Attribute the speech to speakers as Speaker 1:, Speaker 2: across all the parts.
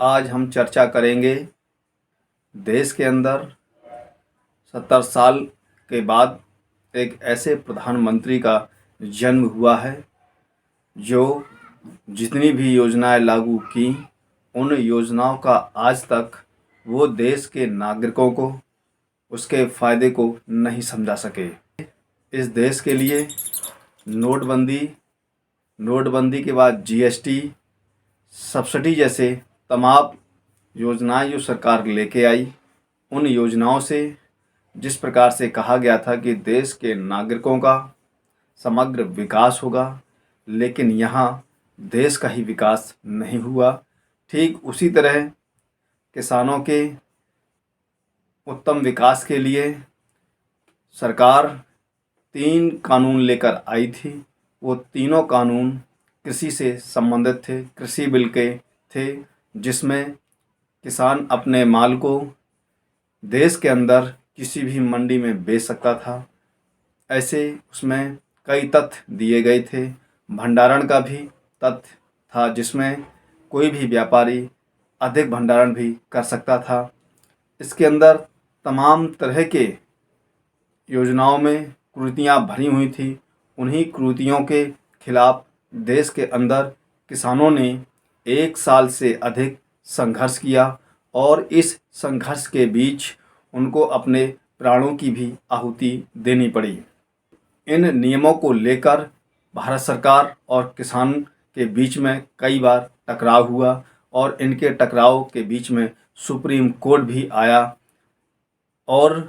Speaker 1: आज हम चर्चा करेंगे देश के अंदर 70 साल के बाद एक ऐसे प्रधानमंत्री का जन्म हुआ है जो जितनी भी योजनाएं लागू की उन योजनाओं का आज तक वो देश के नागरिकों को उसके फ़ायदे को नहीं समझा सके। इस देश के लिए नोटबंदी के बाद जीएसटी, सब्सिडी जैसे तमाम योजनाएं जो सरकार लेके आई, उन योजनाओं से जिस प्रकार से कहा गया था कि देश के नागरिकों का समग्र विकास होगा, लेकिन यहाँ देश का ही विकास नहीं हुआ। ठीक उसी तरह किसानों के उत्तम विकास के लिए सरकार 3 कानून लेकर आई थी। वो तीनों कानून कृषि से संबंधित थे, कृषि बिल के थे, जिसमें किसान अपने माल को देश के अंदर किसी भी मंडी में बेच सकता था। ऐसे उसमें कई तथ्य दिए गए थे। भंडारण का भी तथ्य था, जिसमें कोई भी व्यापारी अधिक भंडारण भी कर सकता था। इसके अंदर तमाम तरह के योजनाओं में कुरीतियाँ भरी हुई थी। उन्हीं कुरीतियों के खिलाफ देश के अंदर किसानों ने 1 साल से अधिक संघर्ष किया और इस संघर्ष के बीच उनको अपने प्राणों की भी आहुति देनी पड़ी। इन नियमों को लेकर भारत सरकार और किसान के बीच में कई बार टकराव हुआ और इनके टकराव के बीच में सुप्रीम कोर्ट भी आया और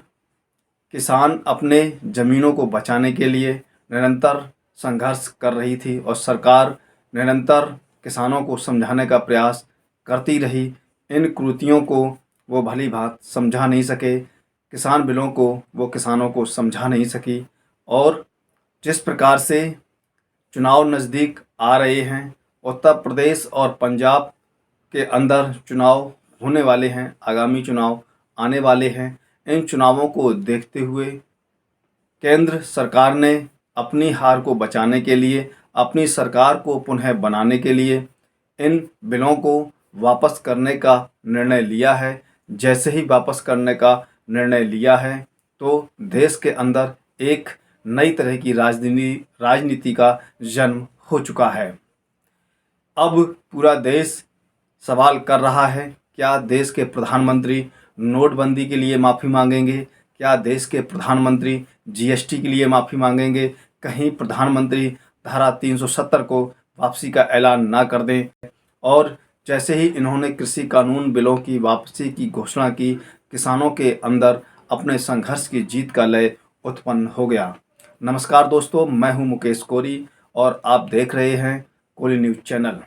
Speaker 1: किसान अपने ज़मीनों को बचाने के लिए निरंतर संघर्ष कर रही थी और सरकार निरंतर किसानों को समझाने का प्रयास करती रही। इन कुरीतियों को वो भली भांति समझा नहीं सके, किसान बिलों को वो किसानों को समझा नहीं सकी। और जिस प्रकार से चुनाव नज़दीक आ रहे हैं, उत्तर प्रदेश और पंजाब के अंदर चुनाव होने वाले हैं, आगामी चुनाव आने वाले हैं। इन चुनावों को देखते हुए केंद्र सरकार ने अपनी हार को बचाने के लिए, अपनी सरकार को पुनः बनाने के लिए इन बिलों को वापस करने का निर्णय लिया है। जैसे ही वापस करने का निर्णय लिया है तो देश के अंदर एक नई तरह की राजनीति का जन्म हो चुका है। अब पूरा देश सवाल कर रहा है, क्या देश के प्रधानमंत्री नोटबंदी के लिए माफ़ी मांगेंगे? क्या देश के प्रधानमंत्री जीएसटी के लिए माफ़ी मांगेंगे? कहीं प्रधानमंत्री धारा 370 को वापसी का ऐलान ना कर दें। और जैसे ही इन्होंने कृषि कानून बिलों की वापसी की घोषणा की, किसानों के अंदर अपने संघर्ष की जीत का लय उत्पन्न हो गया। नमस्कार दोस्तों, मैं हूं मुकेश कोरी और आप देख रहे हैं कोली न्यूज़ चैनल।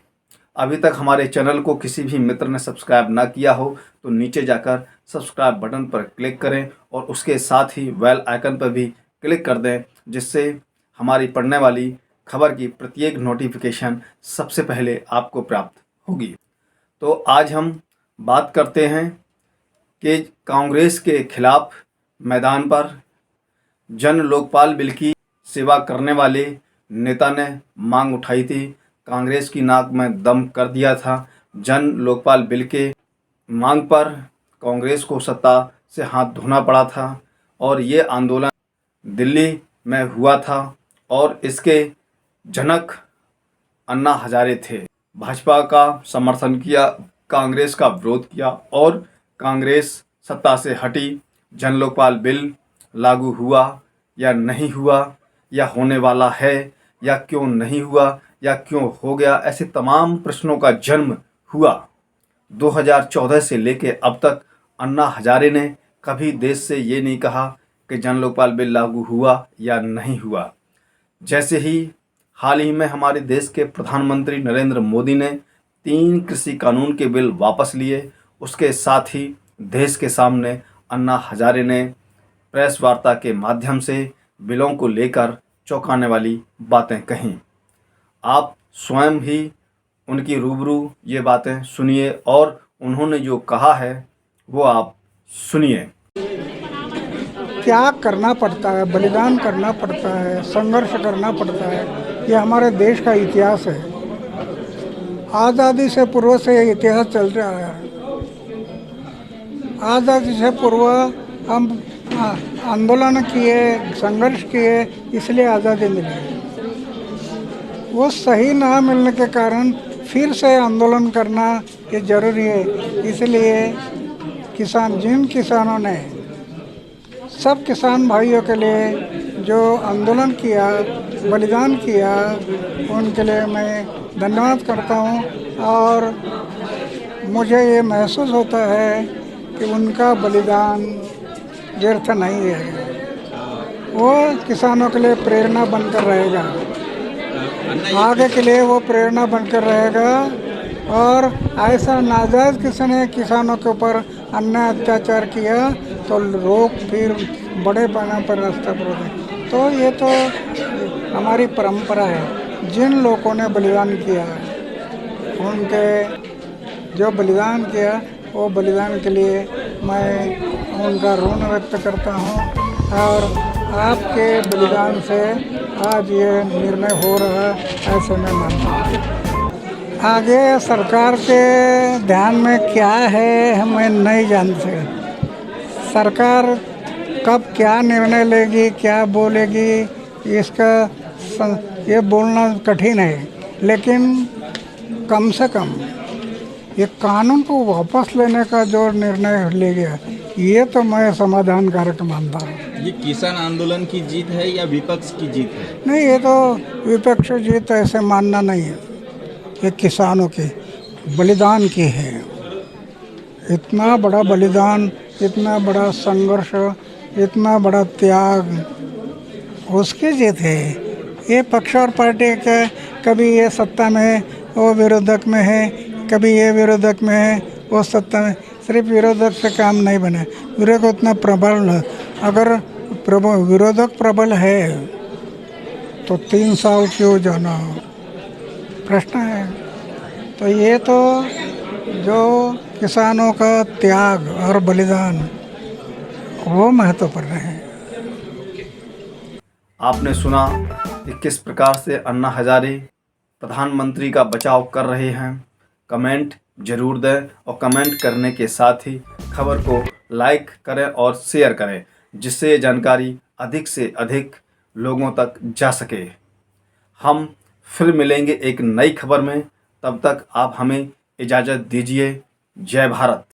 Speaker 1: अभी तक हमारे चैनल को किसी भी मित्र ने सब्सक्राइब ना किया हो तो नीचे जाकर सब्सक्राइब बटन पर क्लिक करें और उसके साथ ही बेल आइकन पर भी क्लिक कर दें, जिससे हमारी पढ़ने वाली खबर की प्रत्येक नोटिफिकेशन सबसे पहले आपको प्राप्त होगी। तो आज हम बात करते हैं कि कांग्रेस के खिलाफ मैदान पर जन लोकपाल बिल की सेवा करने वाले नेता ने मांग उठाई थी, कांग्रेस की नाक में दम कर दिया था। जन लोकपाल बिल के मांग पर कांग्रेस को सत्ता से हाथ धोना पड़ा था और ये आंदोलन दिल्ली में हुआ था और इसके जनक अन्ना हजारे थे। भाजपा का समर्थन किया, कांग्रेस का विरोध किया और कांग्रेस सत्ता से हटी। जन लोकपाल बिल लागू हुआ या नहीं हुआ, या होने वाला है या क्यों नहीं हुआ, या क्यों हो गया, ऐसे तमाम प्रश्नों का जन्म हुआ। 2014 से लेके अब तक अन्ना हजारे ने कभी देश से ये नहीं कहा कि जन लोकपाल बिल लागू हुआ या नहीं हुआ। जैसे ही हाल ही में हमारे देश के प्रधानमंत्री नरेंद्र मोदी ने 3 कृषि कानून के बिल वापस लिए, उसके साथ ही देश के सामने अन्ना हजारे ने प्रेस वार्ता के माध्यम से बिलों को लेकर चौंकाने वाली बातें कहीं। आप स्वयं ही उनकी रूबरू ये बातें सुनिए और उन्होंने जो कहा है वो आप सुनिए।
Speaker 2: क्या करना पड़ता है, बलिदान करना पड़ता है, संघर्ष करना पड़ता है, ये हमारे देश का इतिहास है। आज़ादी से पूर्व से ये इतिहास चल रहा है। आज़ादी से पूर्व हम आंदोलन किए, संघर्ष किए, इसलिए आज़ादी मिली। वो सही ना मिलने के कारण फिर से आंदोलन करना ये जरूरी है। इसलिए जिन किसानों ने सब किसान भाइयों के लिए जो आंदोलन किया, बलिदान किया, उनके लिए मैं धन्यवाद करता हूँ। और मुझे ये महसूस होता है कि उनका बलिदान व्यर्थ नहीं है। वो किसानों के लिए प्रेरणा बनकर रहेगा, आगे के लिए वो प्रेरणा बनकर रहेगा। और ऐसा नाजायज़ किसी ने किसानों के ऊपर अन्याय अत्याचार किया तो लोग फिर बड़े पैमाने पर रास्ते पर होते। तो ये तो हमारी परंपरा है। जिन लोगों ने बलिदान किया, उनके जो बलिदान किया, वो बलिदान के लिए मैं उनका ऋण व्यक्त करता हूँ। और आपके बलिदान से आज ये निर्णय हो रहा है, ऐसे मैं मानता हूँ। आगे सरकार के ध्यान में क्या है हमें नहीं जानते। सरकार कब क्या निर्णय लेगी, क्या बोलेगी, इसका ये बोलना कठिन है। लेकिन कम से कम ये कानून को वापस लेने का जो निर्णय ले गया, ये तो मैं समाधानकारक मानता हूँ।
Speaker 3: ये किसान आंदोलन की जीत है या विपक्ष की जीत है?
Speaker 2: नहीं, ये तो विपक्ष जीत ऐसे मानना नहीं है। ये किसानों के बलिदान की है। इतना बड़ा बलिदान, इतना बड़ा संघर्ष, इतना बड़ा त्याग, उसकी जीत है। ये पक्ष और पार्टी के कभी ये सत्ता में है, वो विरोधक में है, कभी ये विरोधक में है, वो सत्ता में। सिर्फ विरोधक से काम नहीं बने। विरोधक उतना प्रबल है। अगर विरोधक प्रबल है तो 3 साल क्यों जाना, प्रश्न है। तो ये तो जो किसानों का त्याग और बलिदान, वो महत्वपूर्ण है।
Speaker 1: आपने सुना कि किस प्रकार से अन्ना हजारे प्रधानमंत्री का बचाव कर रहे हैं। कमेंट जरूर दें और कमेंट करने के साथ ही खबर को लाइक करें और शेयर करें, जिससे ये जानकारी अधिक से अधिक लोगों तक जा सके। हम फिर मिलेंगे एक नई खबर में। तब तक आप हमें इजाज़त दीजिए। जय भारत।